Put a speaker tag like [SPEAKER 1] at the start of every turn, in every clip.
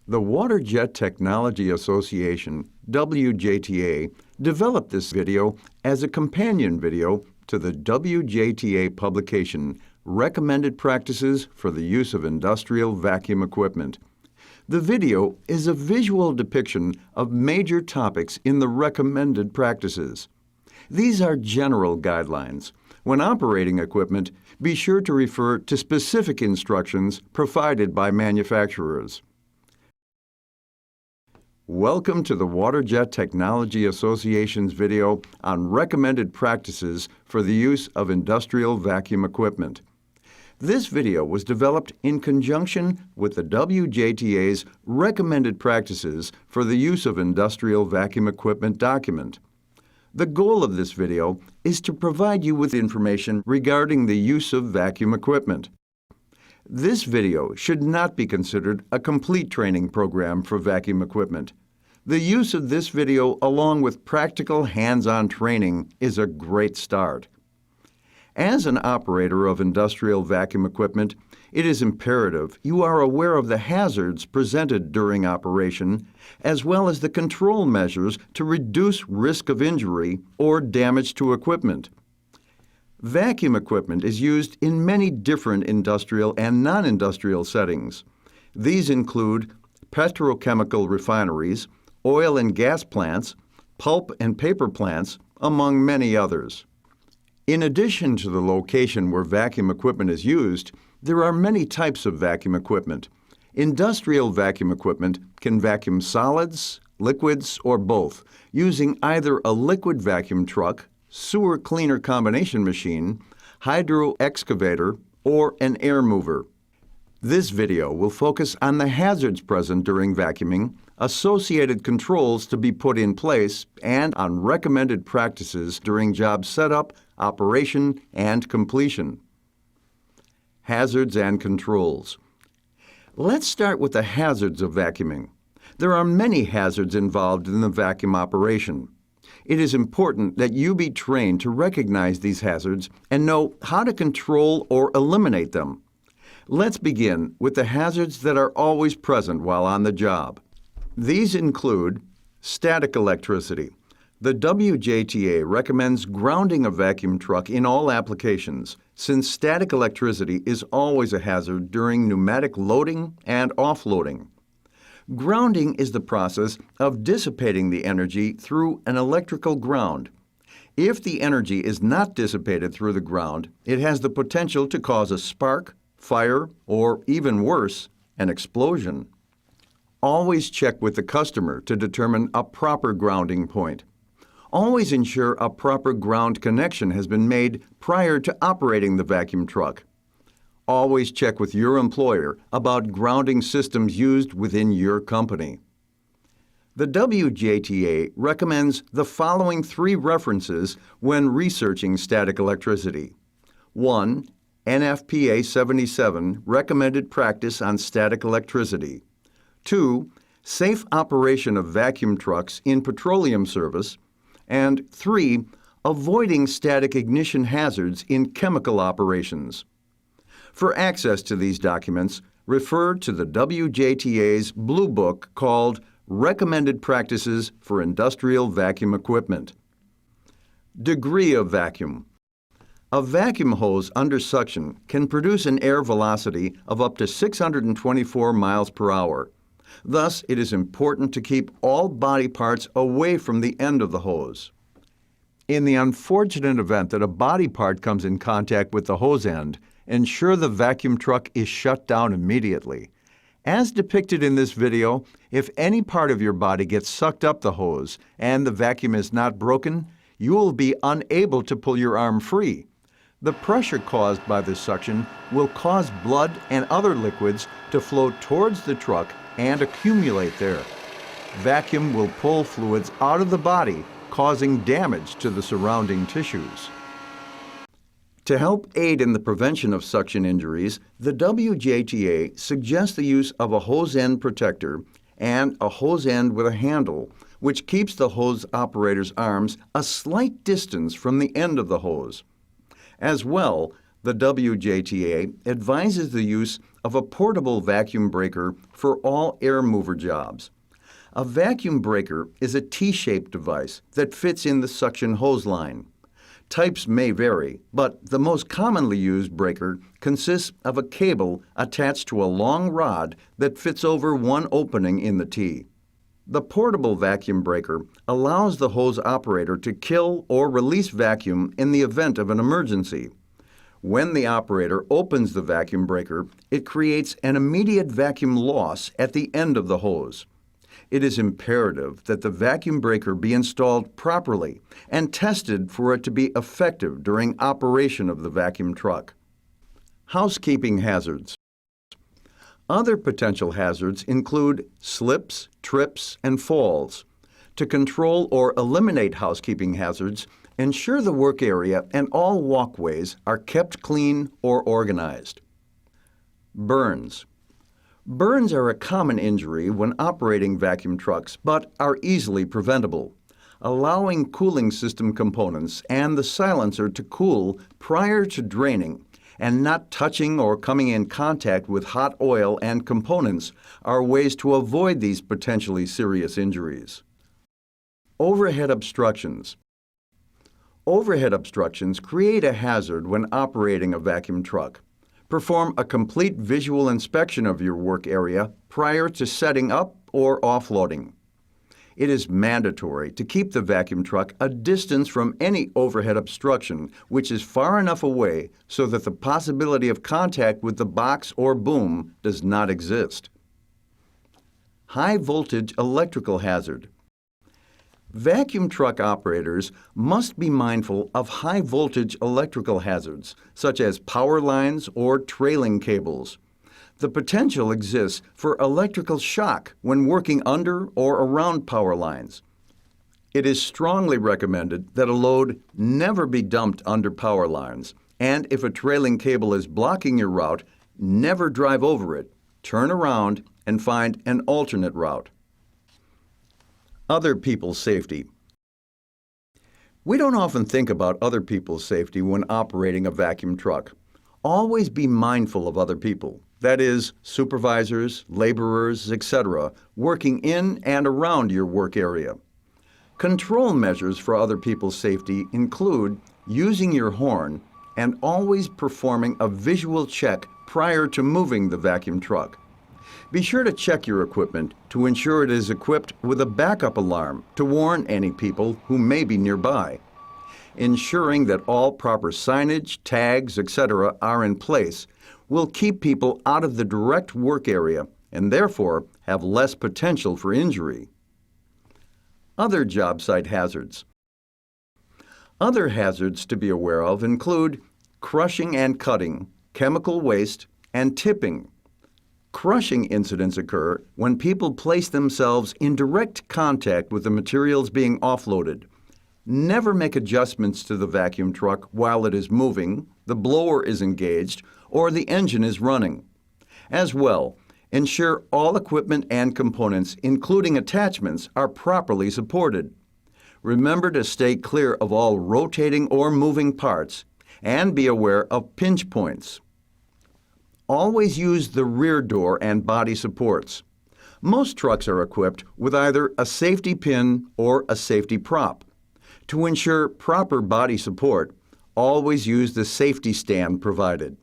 [SPEAKER 1] The Water Jet Technology Association, WJTA, developed this video as a companion video to the WJTA publication, Recommended Practices for the Use of Industrial Vacuum Equipment. The video is a visual depiction of major topics in the recommended practices. These are general guidelines. When operating equipment, be sure to refer to specific instructions provided by manufacturers. Welcome to the Water Jet Technology Association's video on recommended practices for the use of industrial vacuum equipment. This video was developed in conjunction with the WJTA's Recommended Practices for the Use of Industrial Vacuum Equipment document. The goal of this video is to provide you with information regarding the use of vacuum equipment. This video should not be considered a complete training program for vacuum equipment. The use of this video along with practical hands-on training is a great start. As an operator of industrial vacuum equipment, it is imperative you are aware of the hazards presented during operation, as well as the control measures to reduce risk of injury or damage to equipment. Vacuum equipment is used in many different industrial and non-industrial settings. These include petrochemical refineries, oil and gas plants, pulp and paper plants, among many others. In addition to the location where vacuum equipment is used, there are many types of vacuum equipment. Industrial vacuum equipment can vacuum solids, liquids, or both, using either a liquid vacuum truck, sewer cleaner combination machine, hydro excavator, or an air mover. This video will focus on the hazards present during vacuuming, associated controls to be put in place, and on recommended practices during job setup, operation, and completion. Hazards and controls. Let's start with the hazards of vacuuming. There are many hazards involved in the vacuum operation. It is important that you be trained to recognize these hazards and know how to control or eliminate them. Let's begin with the hazards that are always present while on the job. These include static electricity. The WJTA recommends grounding a vacuum truck in all applications, since static electricity is always a hazard during pneumatic loading and offloading. Grounding is the process of dissipating the energy through an electrical ground. If the energy is not dissipated through the ground, it has the potential to cause a spark, fire, or even worse, an explosion. Always check with the customer to determine a proper grounding point. Always ensure a proper ground connection has been made prior to operating the vacuum truck. Always check with your employer about grounding systems used within your company. The WJTA recommends the following 3 references when researching static electricity. 1. NFPA 77 Recommended Practice on Static Electricity. 2. Safe operation of vacuum trucks in petroleum service. And 3. Avoiding static ignition hazards in chemical operations. For access to these documents, refer to the WJTA's Blue Book called Recommended Practices for Industrial Vacuum Equipment. Degree of vacuum. A vacuum hose under suction can produce an air velocity of up to 624 miles per hour. Thus, it is important to keep all body parts away from the end of the hose. In the unfortunate event that a body part comes in contact with the hose end, ensure the vacuum truck is shut down immediately. As depicted in this video, if any part of your body gets sucked up the hose and the vacuum is not broken, you will be unable to pull your arm free. The pressure caused by this suction will cause blood and other liquids to flow towards the truck and accumulate there. Vacuum will pull fluids out of the body, causing damage to the surrounding tissues. To help aid in the prevention of suction injuries, the WJTA suggests the use of a hose end protector and a hose end with a handle, which keeps the hose operator's arms a slight distance from the end of the hose. As well, the WJTA advises the use of a portable vacuum breaker for all air mover jobs. A vacuum breaker is a T-shaped device that fits in the suction hose line. Types may vary, but the most commonly used breaker consists of a cable attached to a long rod that fits over one opening in the T. The portable vacuum breaker allows the hose operator to kill or release vacuum in the event of an emergency. When the operator opens the vacuum breaker, it creates an immediate vacuum loss at the end of the hose. It is imperative that the vacuum breaker be installed properly and tested for it to be effective during operation of the vacuum truck. Housekeeping hazards. Other potential hazards include slips, trips, and falls. To control or eliminate housekeeping hazards, ensure the work area and all walkways are kept clean or organized. Burns. Burns are a common injury when operating vacuum trucks, but are easily preventable. Allowing cooling system components and the silencer to cool prior to draining and not touching or coming in contact with hot oil and components are ways to avoid these potentially serious injuries. Overhead obstructions. Overhead obstructions create a hazard when operating a vacuum truck. Perform a complete visual inspection of your work area prior to setting up or offloading. It is mandatory to keep the vacuum truck a distance from any overhead obstruction, which is far enough away so that the possibility of contact with the box or boom does not exist. High voltage electrical hazard. Vacuum truck operators must be mindful of high voltage electrical hazards, such as power lines or trailing cables. The potential exists for electrical shock when working under or around power lines. It is strongly recommended that a load never be dumped under power lines, and if a trailing cable is blocking your route, never drive over it, turn around, and find an alternate route. Other people's safety. We don't often think about other people's safety when operating a vacuum truck. Always be mindful of other people, that is, supervisors, laborers, etc., working in and around your work area. Control measures for other people's safety include using your horn and always performing a visual check prior to moving the vacuum truck. Be sure to check your equipment to ensure it is equipped with a backup alarm to warn any people who may be nearby. Ensuring that all proper signage, tags, etc. are in place will keep people out of the direct work area and therefore have less potential for injury. Other job site hazards. Other hazards to be aware of include crushing and cutting, chemical waste, and tipping. Crushing incidents occur when people place themselves in direct contact with the materials being offloaded. Never make adjustments to the vacuum truck while it is moving, the blower is engaged, or the engine is running. As well, ensure all equipment and components, including attachments, are properly supported. Remember to stay clear of all rotating or moving parts, and be aware of pinch points. Always use the rear door and body supports. Most trucks are equipped with either a safety pin or a safety prop. To ensure proper body support, always use the safety stand provided.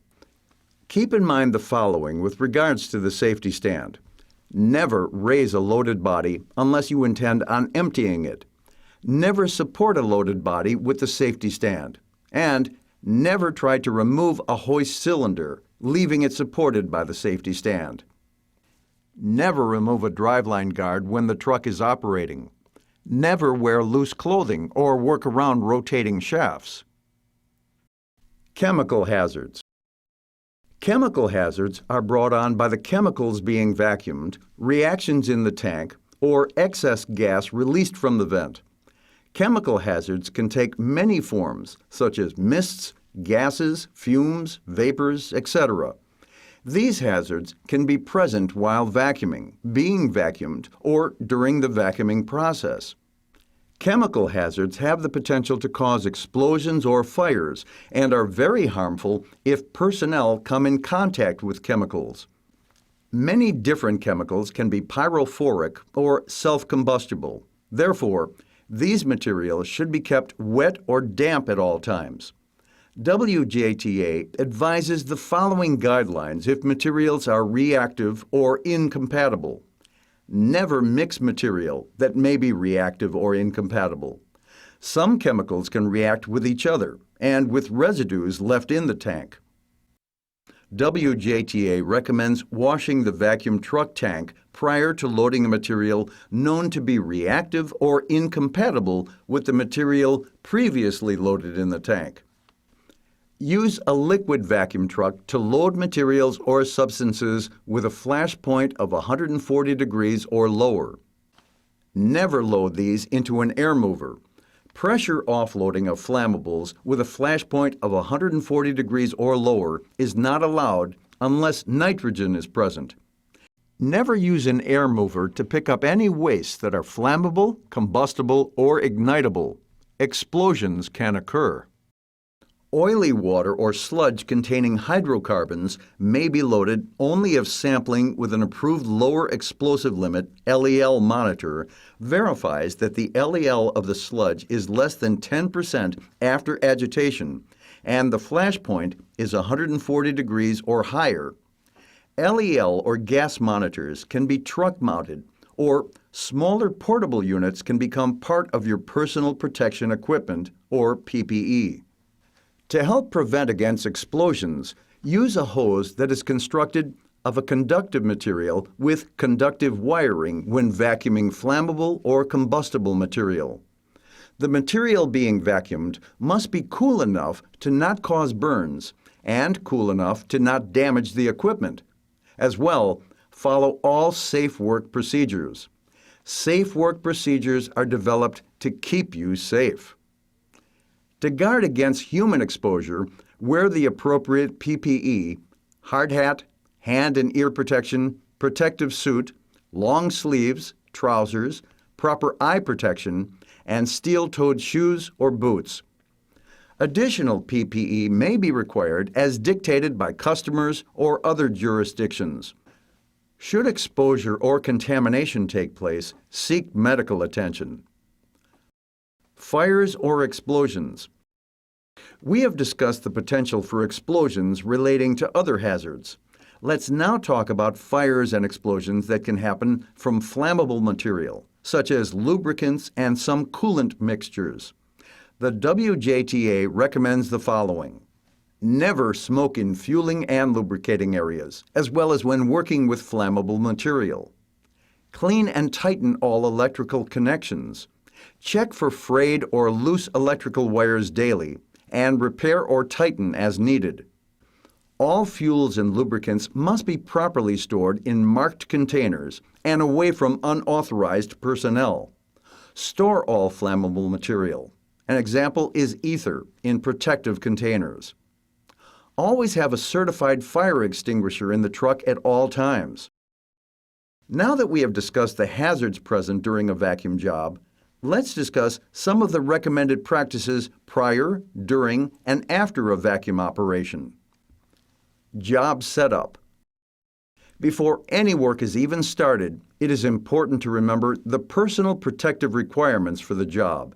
[SPEAKER 1] Keep in mind the following with regards to the safety stand. Never raise a loaded body unless you intend on emptying it. Never support a loaded body with the safety stand. And never try to remove a hoist cylinder, leaving it supported by the safety stand. Never remove a driveline guard when the truck is operating. Never wear loose clothing or work around rotating shafts. Chemical hazards. Chemical hazards are brought on by the chemicals being vacuumed, reactions in the tank, or excess gas released from the vent. Chemical hazards can take many forms, such as mists, gases, fumes, vapors, etc. These hazards can be present while vacuuming, being vacuumed, or during the vacuuming process. Chemical hazards have the potential to cause explosions or fires and are very harmful if personnel come in contact with chemicals. Many different chemicals can be pyrophoric or self-combustible. Therefore, these materials should be kept wet or damp at all times. WJTA advises the following guidelines if materials are reactive or incompatible. Never mix material that may be reactive or incompatible. Some chemicals can react with each other and with residues left in the tank. WJTA recommends washing the vacuum truck tank prior to loading a material known to be reactive or incompatible with the material previously loaded in the tank. Use a liquid vacuum truck to load materials or substances with a flash point of 140 degrees or lower. Never load these into an air mover. Pressure offloading of flammables with a flash point of 140 degrees or lower is not allowed unless nitrogen is present. Never use an air mover to pick up any wastes that are flammable, combustible, or ignitable. Explosions can occur. Oily water or sludge containing hydrocarbons may be loaded only if sampling with an approved lower explosive limit (LEL) monitor verifies that the LEL of the sludge is less than 10% after agitation and the flash point is 140 degrees or higher. LEL or gas monitors can be truck-mounted, or smaller portable units can become part of your personal protection equipment, or PPE. To help prevent against explosions, use a hose that is constructed of a conductive material with conductive wiring when vacuuming flammable or combustible material. The material being vacuumed must be cool enough to not cause burns and cool enough to not damage the equipment. As well, follow all safe work procedures. Safe work procedures are developed to keep you safe. To guard against human exposure, wear the appropriate PPE, hard hat, hand and ear protection, protective suit, long sleeves, trousers, proper eye protection, and steel-toed shoes or boots. Additional PPE may be required as dictated by customers or other jurisdictions. Should exposure or contamination take place, seek medical attention. Fires or explosions. We have discussed the potential for explosions relating to other hazards. Let's now talk about fires and explosions that can happen from flammable material, such as lubricants and some coolant mixtures. The WJTA recommends the following. Never smoke in fueling and lubricating areas, as well as when working with flammable material. Clean and tighten all electrical connections. Check for frayed or loose electrical wires daily, and repair or tighten as needed. All fuels and lubricants must be properly stored in marked containers and away from unauthorized personnel. Store all flammable material. An example is ether in protective containers. Always have a certified fire extinguisher in the truck at all times. Now that we have discussed the hazards present during a vacuum job, let's discuss some of the recommended practices prior, during, and after a vacuum operation. Job setup. Before any work is even started, it is important to remember the personal protective requirements for the job.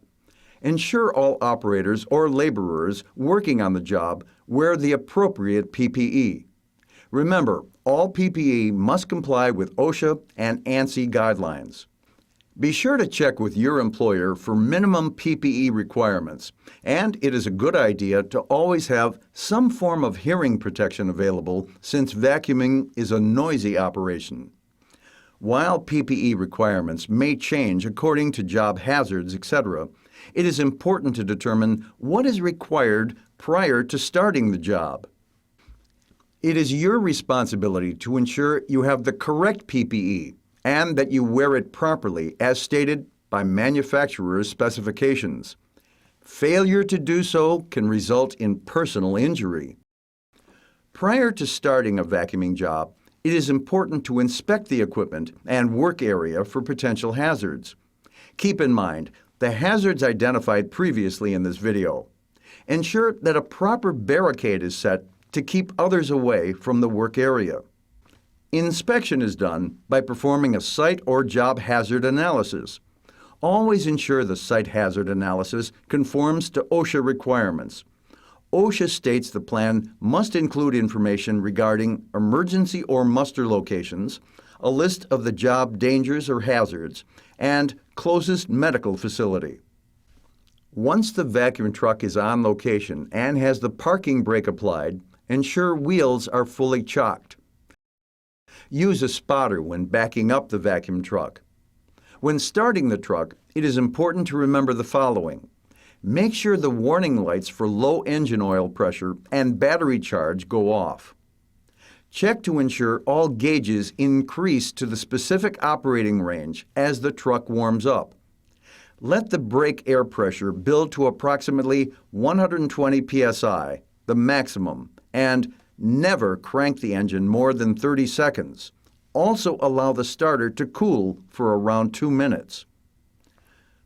[SPEAKER 1] Ensure all operators or laborers working on the job wear the appropriate PPE. Remember, all PPE must comply with OSHA and ANSI guidelines. Be sure to check with your employer for minimum PPE requirements, and it is a good idea to always have some form of hearing protection available since vacuuming is a noisy operation. While PPE requirements may change according to job hazards, etc., it is important to determine what is required prior to starting the job. It is your responsibility to ensure you have the correct PPE and that you wear it properly as stated by manufacturer's specifications. Failure to do so can result in personal injury. Prior to starting a vacuuming job, it is important to inspect the equipment and work area for potential hazards. Keep in mind the hazards identified previously in this video. Ensure that a proper barricade is set to keep others away from the work area. Inspection is done by performing a site or job hazard analysis. Always ensure the site hazard analysis conforms to OSHA requirements. OSHA states the plan must include information regarding emergency or muster locations, a list of the job dangers or hazards, and closest medical facility. Once the vacuum truck is on location and has the parking brake applied, ensure wheels are fully chocked. Use a spotter when backing up the vacuum truck. When starting the truck, it is important to remember the following. Make sure the warning lights for low engine oil pressure and battery charge go off. Check to ensure all gauges increase to the specific operating range as the truck warms up. Let the brake air pressure build to approximately 120 psi, the maximum, and never crank the engine more than 30 seconds. Also allow the starter to cool for around 2 minutes.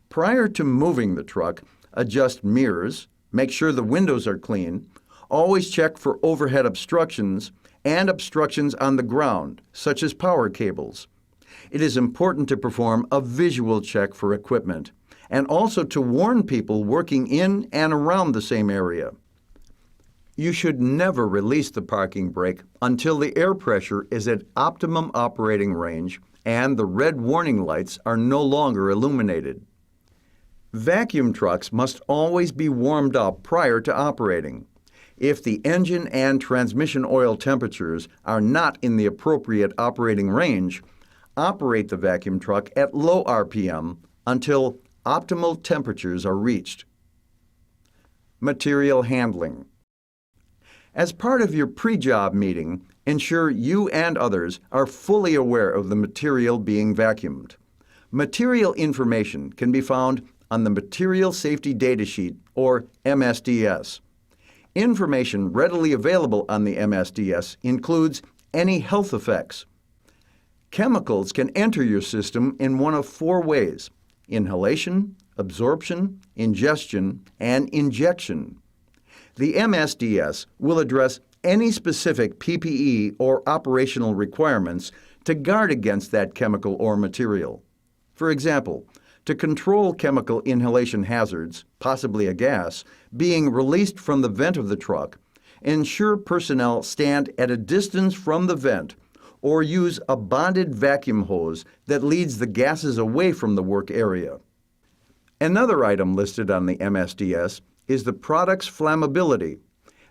[SPEAKER 1] Prior to moving the truck, adjust mirrors, make sure the windows are clean, always check for overhead obstructions and obstructions on the ground, such as power cables. It is important to perform a visual check for equipment and also to warn people working in and around the same area. You should never release the parking brake until the air pressure is at optimum operating range and the red warning lights are no longer illuminated. Vacuum trucks must always be warmed up prior to operating. If the engine and transmission oil temperatures are not in the appropriate operating range, operate the vacuum truck at low RPM until optimal temperatures are reached. Material handling. As part of your pre-job meeting, ensure you and others are fully aware of the material being vacuumed. Material information can be found on the Material Safety Data Sheet, or MSDS. Information readily available on the MSDS includes any health effects. Chemicals can enter your system in one of 4 ways: inhalation, absorption, ingestion, and injection. The MSDS will address any specific PPE or operational requirements to guard against that chemical or material. For example, to control chemical inhalation hazards, possibly a gas, being released from the vent of the truck, ensure personnel stand at a distance from the vent or use a bonded vacuum hose that leads the gases away from the work area. Another item listed on the MSDS is the product's flammability.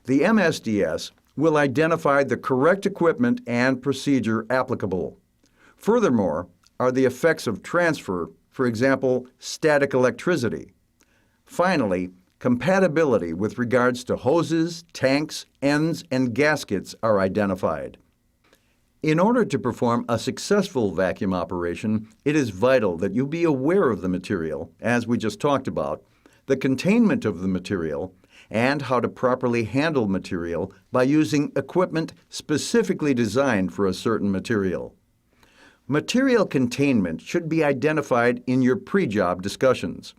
[SPEAKER 1] The MSDS will identify the correct equipment and procedure applicable. Furthermore, are the effects of transfer, for example, static electricity. Finally, compatibility with regards to hoses, tanks, ends, and gaskets are identified. In order to perform a successful vacuum operation, it is vital that you be aware of the material, as we just talked about, the containment of the material, and how to properly handle material by using equipment specifically designed for a certain material. Material containment should be identified in your pre-job discussions.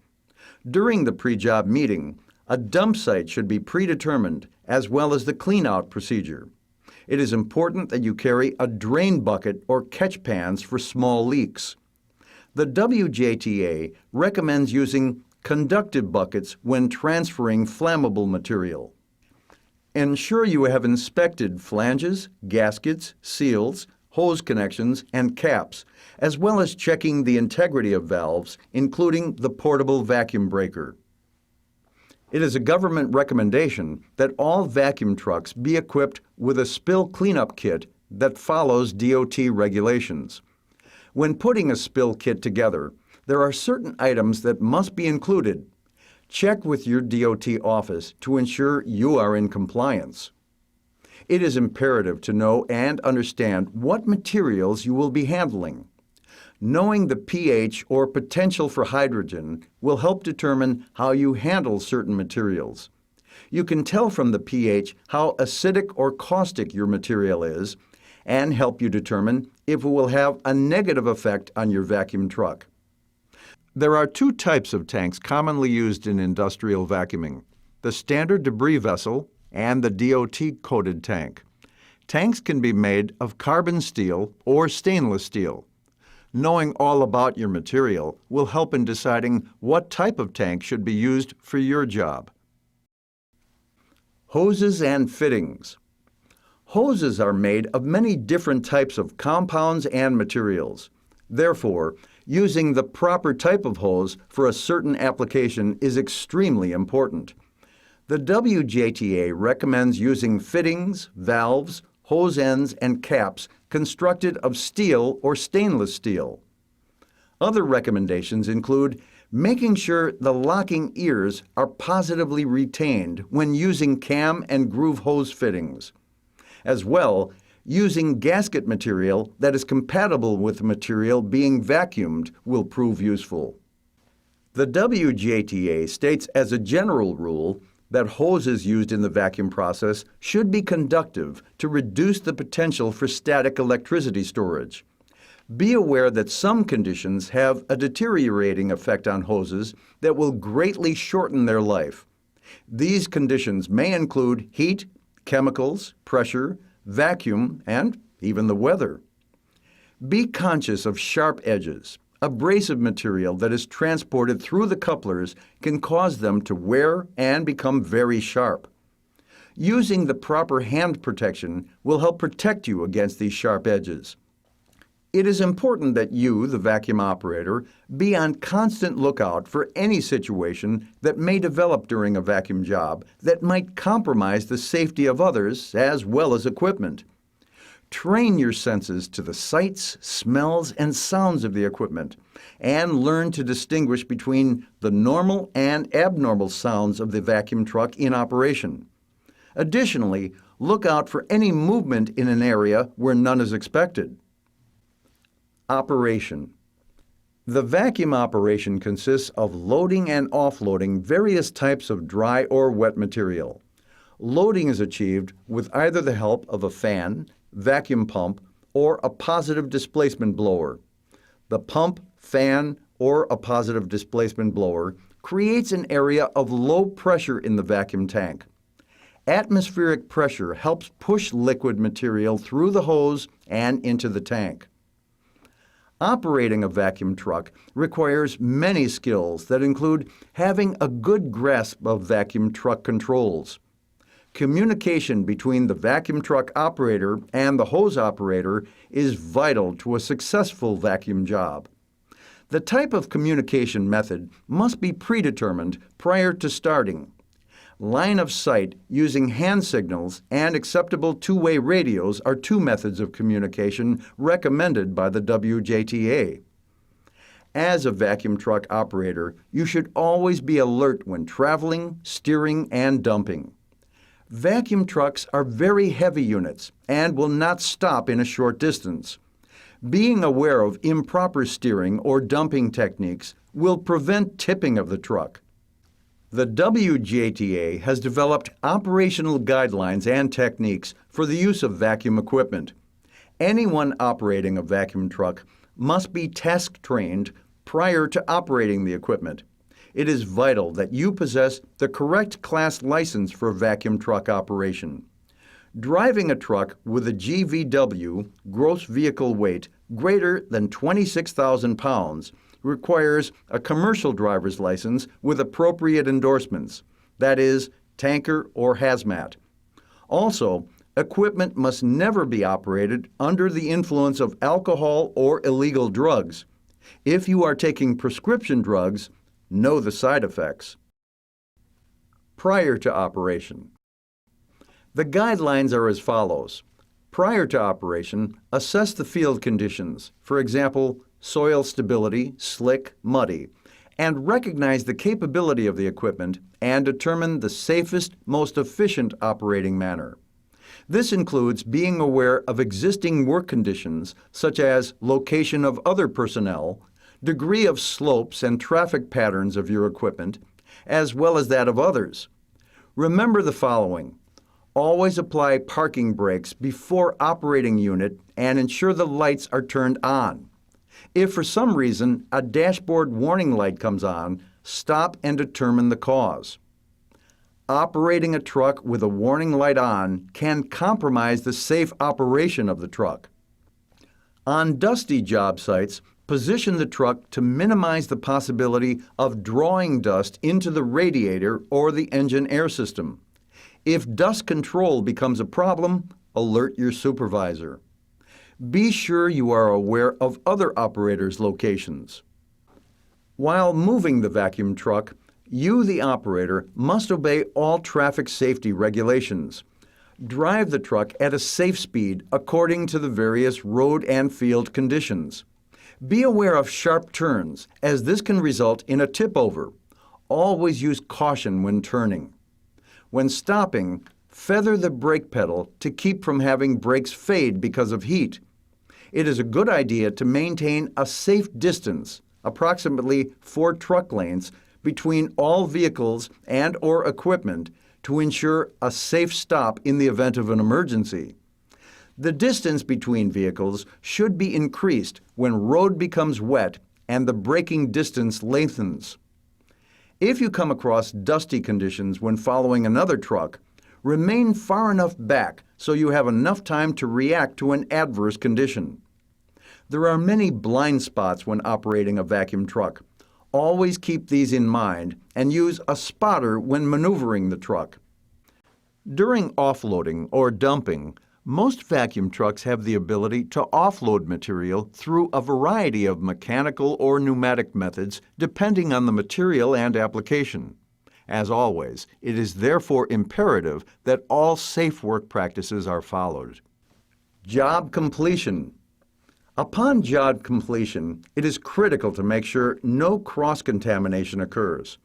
[SPEAKER 1] During the pre-job meeting, a dump site should be predetermined, as well as the clean-out procedure. It is important that you carry a drain bucket or catch pans for small leaks. The WJTA recommends using conductive buckets when transferring flammable material. Ensure you have inspected flanges, gaskets, seals, hose connections, and caps, as well as checking the integrity of valves, including the portable vacuum breaker. It is a government recommendation that all vacuum trucks be equipped with a spill cleanup kit that follows DOT regulations. When putting a spill kit together, there are certain items that must be included. Check with your DOT office to ensure you are in compliance. It is imperative to know and understand what materials you will be handling. Knowing the pH or potential for hydrogen will help determine how you handle certain materials. You can tell from the pH how acidic or caustic your material is and help you determine if it will have a negative effect on your vacuum truck. There are two types of tanks commonly used in industrial vacuuming: the standard debris vessel and the DOT-coated tank. Tanks can be made of carbon steel or stainless steel. Knowing all about your material will help in deciding what type of tank should be used for your job. Hoses and fittings. Hoses are made of many different types of compounds and materials. Therefore, using the proper type of hose for a certain application is extremely important. The WJTA recommends using fittings, valves, hose ends, and caps constructed of steel or stainless steel. Other recommendations include making sure the locking ears are positively retained when using cam and groove hose fittings. As well, using gasket material that is compatible with the material being vacuumed will prove useful. The WJTA states as a general rule that hoses used in the vacuum process should be conductive to reduce the potential for static electricity storage. Be aware that some conditions have a deteriorating effect on hoses that will greatly shorten their life. These conditions may include heat, chemicals, pressure, vacuum, and even the weather. Be conscious of sharp edges. Abrasive material that is transported through the couplers can cause them to wear and become very sharp. Using the proper hand protection will help protect you against these sharp edges. It is important that you, the vacuum operator, be on constant lookout for any situation that may develop during a vacuum job that might compromise the safety of others as well as equipment. Train your senses to the sights, smells, and sounds of the equipment, and learn to distinguish between the normal and abnormal sounds of the vacuum truck in operation. Additionally, look out for any movement in an area where none is expected. Operation. The vacuum operation consists of loading and offloading various types of dry or wet material. Loading is achieved with either the help of a fan, vacuum pump, or a positive displacement blower. The pump, fan, or a positive displacement blower creates an area of low pressure in the vacuum tank. Atmospheric pressure helps push liquid material through the hose and into the tank. Operating a vacuum truck requires many skills that include having a good grasp of vacuum truck controls. Communication between the vacuum truck operator and the hose operator is vital to a successful vacuum job. The type of communication method must be predetermined prior to starting. Line of sight using hand signals and acceptable two-way radios are two methods of communication recommended by the WJTA. As a vacuum truck operator, you should always be alert when traveling, steering, and dumping. Vacuum trucks are very heavy units and will not stop in a short distance. Being aware of improper steering or dumping techniques will prevent tipping of the truck. The WJTA has developed operational guidelines and techniques for the use of vacuum equipment. Anyone operating a vacuum truck must be task-trained prior to operating the equipment. It is vital that you possess the correct class license for vacuum truck operation. Driving a truck with a GVW, gross vehicle weight, greater than 26,000 pounds requires a commercial driver's license with appropriate endorsements, that is, tanker or hazmat. Also, equipment must never be operated under the influence of alcohol or illegal drugs. If you are taking prescription drugs, know the side effects. Prior to operation. The guidelines are as follows. Prior to operation, assess the field conditions, for example, soil stability, slick, muddy, and recognize the capability of the equipment and determine the safest, most efficient operating manner. This includes being aware of existing work conditions, such as location of other personnel, degree of slopes and traffic patterns of your equipment, as well as that of others. Remember the following. Always apply parking brakes before operating unit and ensure the lights are turned on. If for some reason a dashboard warning light comes on, stop and determine the cause. Operating a truck with a warning light on can compromise the safe operation of the truck. On dusty job sites, position the truck to minimize the possibility of drawing dust into the radiator or the engine air system. If dust control becomes a problem, alert your supervisor. Be sure you are aware of other operators' locations. While moving the vacuum truck, you, the operator, must obey all traffic safety regulations. Drive the truck at a safe speed according to the various road and field conditions. Be aware of sharp turns, as this can result in a tip-over. Always use caution when turning. When stopping, feather the brake pedal to keep from having brakes fade because of heat. It is a good idea to maintain a safe distance, approximately 4 truck lengths, between all vehicles and/or equipment to ensure a safe stop in the event of an emergency. The distance between vehicles should be increased when road becomes wet and the braking distance lengthens. If you come across dusty conditions when following another truck, remain far enough back so you have enough time to react to an adverse condition. There are many blind spots when operating a vacuum truck. Always keep these in mind and use a spotter when maneuvering the truck. During offloading or dumping, most vacuum trucks have the ability to offload material through a variety of mechanical or pneumatic methods depending on the material and application. As always, it is therefore imperative that all safe work practices are followed. Job completion. Upon job completion, it is critical to make sure no cross-contamination occurs.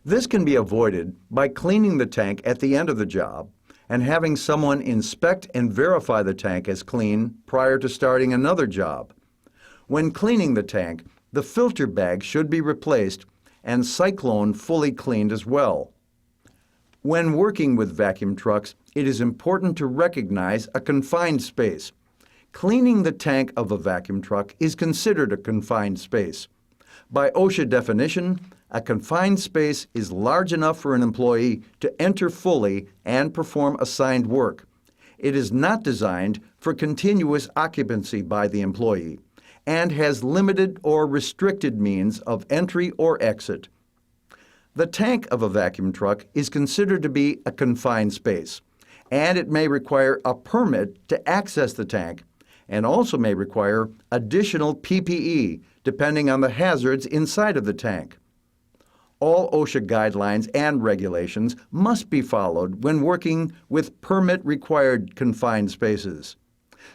[SPEAKER 1] This can be avoided by cleaning the tank at the end of the job and having someone inspect and verify the tank as clean prior to starting another job. When cleaning the tank, the filter bag should be replaced and cyclone fully cleaned as well. When working with vacuum trucks, it is important to recognize a confined space. Cleaning the tank of a vacuum truck is considered a confined space. By OSHA definition, a confined space is large enough for an employee to enter fully and perform assigned work. It is not designed for continuous occupancy by the employee and has limited or restricted means of entry or exit. The tank of a vacuum truck is considered to be a confined space, and it may require a permit to access the tank and also may require additional PPE depending on the hazards inside of the tank. All OSHA guidelines and regulations must be followed when working with permit-required confined spaces.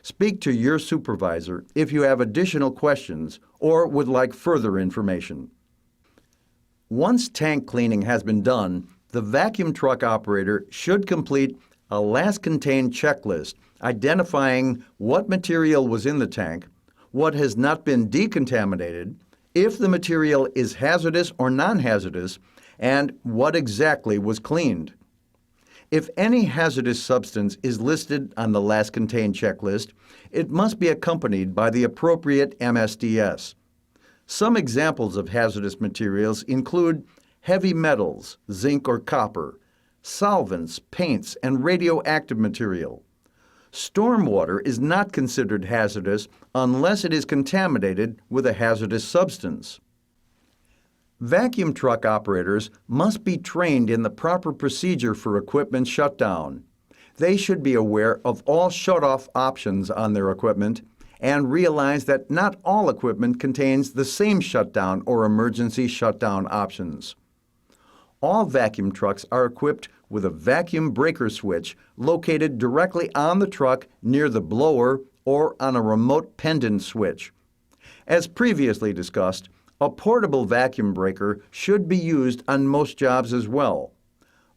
[SPEAKER 1] Speak to your supervisor if you have additional questions or would like further information. Once tank cleaning has been done, the vacuum truck operator should complete a last contained checklist identifying what material was in the tank, what has not been decontaminated, if the material is hazardous or non-hazardous, and what exactly was cleaned. If any hazardous substance is listed on the last contained checklist, it must be accompanied by the appropriate MSDS. Some examples of hazardous materials include heavy metals, zinc or copper, solvents, paints, and radioactive material. Stormwater is not considered hazardous unless it is contaminated with a hazardous substance. Vacuum truck operators must be trained in the proper procedure for equipment shutdown. They should be aware of all shut-off options on their equipment and realize that not all equipment contains the same shutdown or emergency shutdown options. All vacuum trucks are equipped with a vacuum breaker switch located directly on the truck near the blower or on a remote pendant switch. As previously discussed, a portable vacuum breaker should be used on most jobs as well.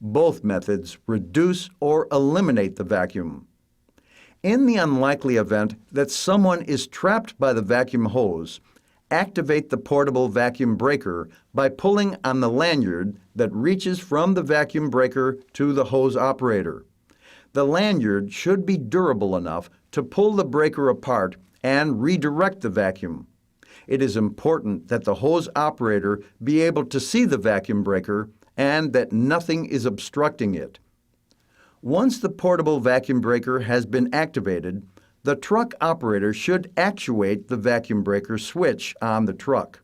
[SPEAKER 1] Both methods reduce or eliminate the vacuum. In the unlikely event that someone is trapped by the vacuum hose, activate the portable vacuum breaker by pulling on the lanyard that reaches from the vacuum breaker to the hose operator. The lanyard should be durable enough to pull the breaker apart and redirect the vacuum. It is important that the hose operator be able to see the vacuum breaker and that nothing is obstructing it. Once the portable vacuum breaker has been activated, the truck operator should actuate the vacuum breaker switch on the truck.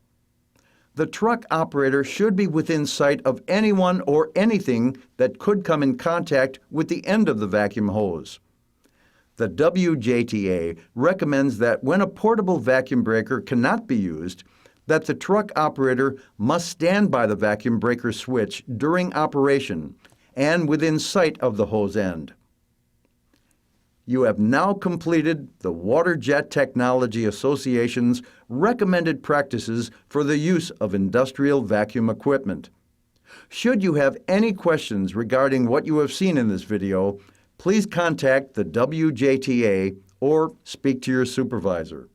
[SPEAKER 1] The truck operator should be within sight of anyone or anything that could come in contact with the end of the vacuum hose. The WJTA recommends that when a portable vacuum breaker cannot be used, that the truck operator must stand by the vacuum breaker switch during operation and within sight of the hose end. You have now completed the Water Jet Technology Association's recommended practices for the use of industrial vacuum equipment. Should you have any questions regarding what you have seen in this video, please contact the WJTA or speak to your supervisor.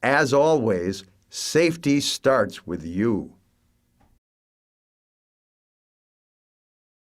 [SPEAKER 1] As always, safety starts with you.